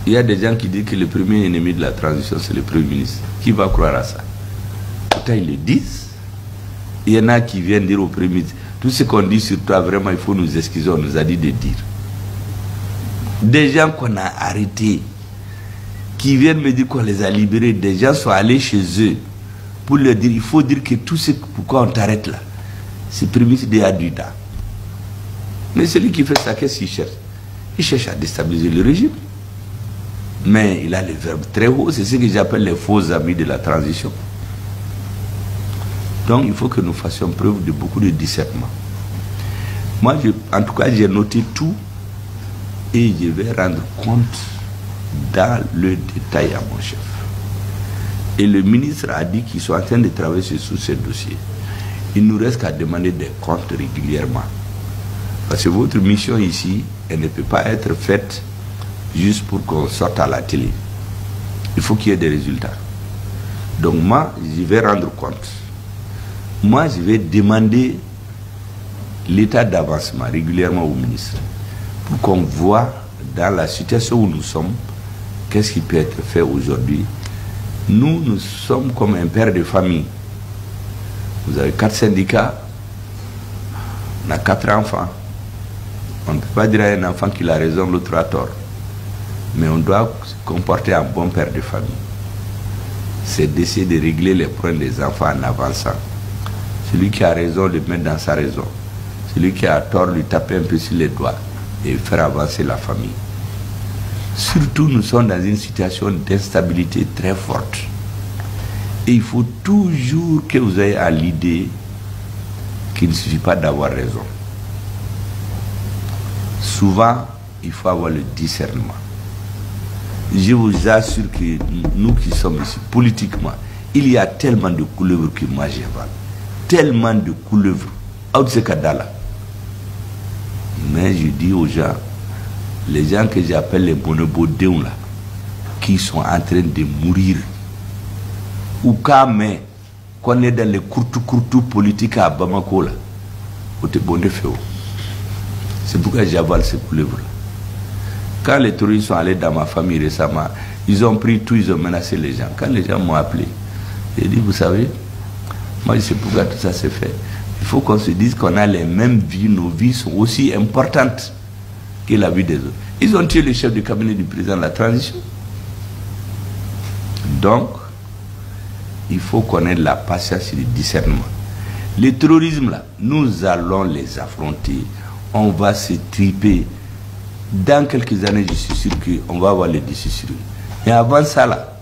Il y a des gens qui disent que le premier ennemi de la transition, c'est le Premier ministre. Qui va croire à ça? Pourtant, ils le disent. Il y en a qui viennent dire au Premier ministre, tout ce qu'on dit sur toi, vraiment, il faut nous excuser, on nous a dit de dire. Des gens qu'on a arrêtés, qui viennent me dire qu'on les a libérés, des gens sont allés chez eux pour leur dire, il faut dire que tout ce pourquoi on t'arrête là, c'est Premier ministre de Aduda. Mais celui qui fait ça, qu'est-ce qu'il cherche? Il cherche à déstabiliser le régime. Mais il a le verbe très haut, c'est ce que j'appelle les faux amis de la transition. Donc il faut que nous fassions preuve de beaucoup de discernement. Moi, en tout cas, j'ai noté tout et je vais rendre compte dans le détail à mon chef. Et le ministre a dit qu'ils sont en train de travailler sur ce dossier. Il nous reste qu'à demander des comptes régulièrement. Parce que votre mission ici, elle ne peut pas être faite juste pour qu'on sorte à la télé. Il faut qu'il y ait des résultats. Donc moi, je vais rendre compte. Moi, je vais demander l'état d'avancement régulièrement au ministre pour qu'on voit dans la situation où nous sommes, qu'est-ce qui peut être fait aujourd'hui. Nous sommes comme un père de famille. Vous avez 4 syndicats, on a 4 enfants. On ne peut pas dire à un enfant qu'il a raison, l'autre a tort. Mais on doit se comporter en bon père de famille. C'est d'essayer de régler les problèmes des enfants en avançant. Celui qui a raison, le mettre dans sa raison. Celui qui a tort, lui taper un peu sur les doigts et faire avancer la famille. Surtout, nous sommes dans une situation d'instabilité très forte. Et il faut toujours que vous ayez à l'idée qu'il ne suffit pas d'avoir raison. Souvent, il faut avoir le discernement. Je vous assure que nous qui sommes ici, politiquement, il y a tellement de couleuvres que moi j'avale. Tellement de couleuvres. Mais je dis aux gens, les gens que j'appelle les bonobodéons là, qui sont en train de mourir, ou quand même, qu'on est dans les courtou politiques à Bamako là, c'est pourquoi j'avale ces couleuvres là. Quand les touristes sont allés dans ma famille récemment, ils ont pris tout, ils ont menacé les gens. Quand les gens m'ont appelé, j'ai dit, vous savez, moi je sais pourquoi tout ça s'est fait. Il faut qu'on se dise qu'on a les mêmes vies, nos vies sont aussi importantes que la vie des autres. Ils ont tué le chef du cabinet du président de la transition. Donc, il faut qu'on ait de la patience et du discernement. Le terrorisme là, nous allons les affronter. On va se triper. Dans quelques années, je suis sûr qu'on va avoir les décis sur eux. Mais avant ça, là,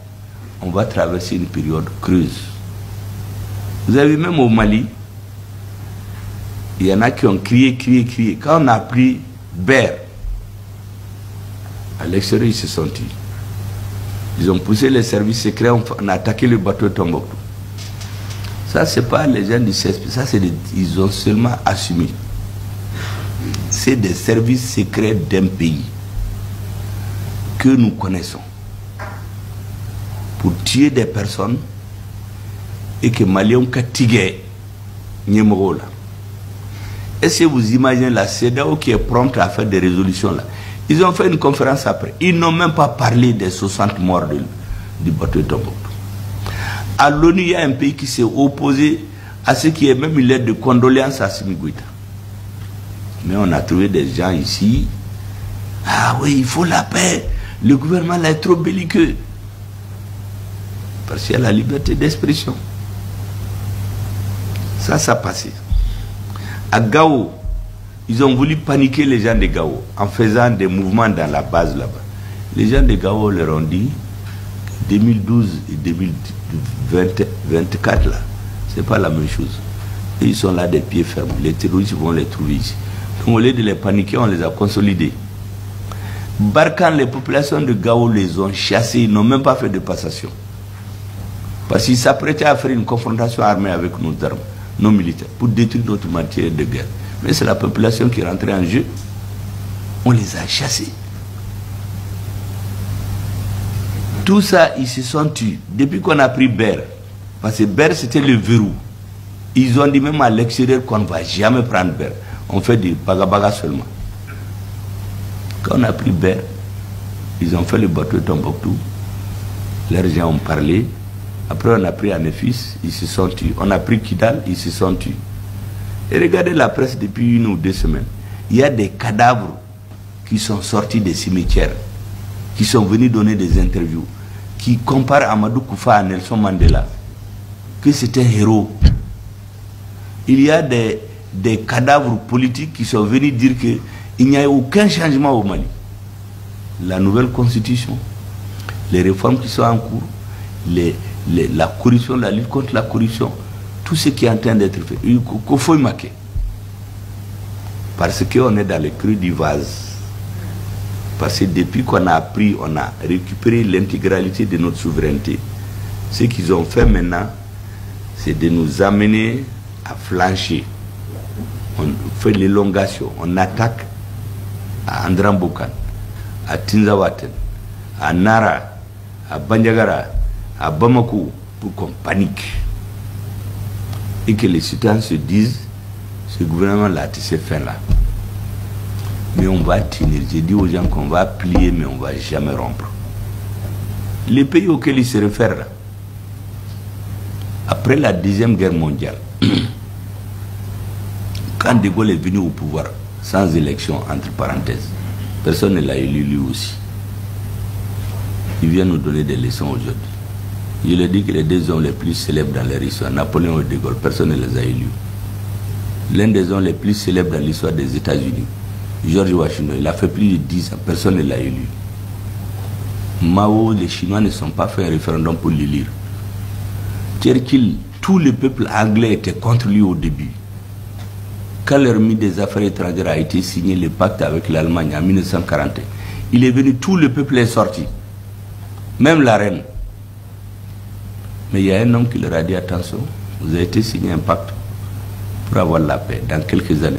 on va traverser une période creuse. Vous avez vu, même au Mali, il y en a qui ont crié. Quand on a pris Ber, à l'extérieur, ils se sont tués. Ils ont poussé les services secrets, on a attaqué le bateau de Tombouctou. Ça, c'est pas les gens du CSP, ça, ils ont seulement assumé. C'est des services secrets d'un pays que nous connaissons pour tuer des personnes et que Maliens ont fatigué. Est-ce que vous imaginez la CEDEAO qui est prompte à faire des résolutions là? Ils ont fait une conférence après. Ils n'ont même pas parlé des 60 morts du bateau de Tombouctou. À l'ONU, il y a un pays qui s'est opposé à ce qui est même une lettre de condoléances à Assimi Goïta. Mais on a trouvé des gens ici. Ah oui, il faut la paix. Le gouvernement là est trop belliqueux. Parce qu'il y a la liberté d'expression. Ça passé. À Gao, ils ont voulu paniquer les gens de Gao en faisant des mouvements dans la base là-bas. Les gens de Gao leur ont dit 2012 et 2024 là, c'est pas la même chose. Et ils sont là des pieds fermes. Les terroristes vont les trouver ici. Donc au lieu de les paniquer, on les a consolidés. Barkhane, les populations de Gao les ont chassés, ils n'ont même pas fait de passation. Parce qu'ils s'apprêtaient à faire une confrontation armée avec nos armes, nos militaires, pour détruire notre matière de guerre. Mais c'est la population qui est rentrée en jeu. On les a chassés. Tout ça, ils se sont tués. Depuis qu'on a pris Ber, parce que Ber, c'était le verrou. Ils ont dit même à l'extérieur qu'on ne va jamais prendre Ber. On fait des bagabaga seulement. Quand on a pris Ber, Ils ont fait le bateau de Tombouctou. Leurs gens ont parlé. Après, on a pris Anéfis, ils se sont tués. On a pris Kidal, ils se sont tués. Et regardez la presse depuis 1 ou 2 semaines. Il y a des cadavres qui sont sortis des cimetières, qui sont venus donner des interviews, qui comparent Amadou Koufa à Nelson Mandela, que c'est un héros. Il y a des cadavres politiques qui sont venus dire qu'il n'y a aucun changement au Mali. La nouvelle constitution, les réformes qui sont en cours, la corruption, la lutte contre la corruption, tout ce qui est en train d'être fait, il faut y marquer. Parce qu'on est dans le creux du vase. Parce que depuis qu'on a appris, on a récupéré l'intégralité de notre souveraineté, ce qu'ils ont fait maintenant, c'est de nous amener à flancher. On fait l'élongation, on attaque à Andrambokan, à Tinzawaten, à Nara, à Bandiagara, à Bamako, pour qu'on panique. Et que les citoyens se disent, ce gouvernement-là a tissé fin là. Mais on va tenir. J'ai dit aux gens qu'on va plier, mais on ne va jamais rompre. Les pays auxquels ils se réfèrent là, après la Deuxième Guerre mondiale, quand De Gaulle est venu au pouvoir, sans élection, entre parenthèses, personne ne l'a élu lui aussi. Il vient nous donner des leçons aujourd'hui. Je le dis que les 2 hommes les plus célèbres dans leur histoire, Napoléon et De Gaulle, personne ne les a élus. L'un des hommes les plus célèbres dans l'histoire des États-Unis, George Washington, il a fait plus de 10 ans, personne ne l'a élu. Mao, les Chinois ne sont pas fait un référendum pour l'élire. Churchill, tout le peuple anglais était contre lui au début. Quand le ministre des Affaires étrangères a été signé le pacte avec l'Allemagne en 1941, il est venu, tout le peuple est sorti. Même la reine. Mais il y a un homme qui leur a dit, attention, vous avez été signé un pacte pour avoir la paix dans quelques années.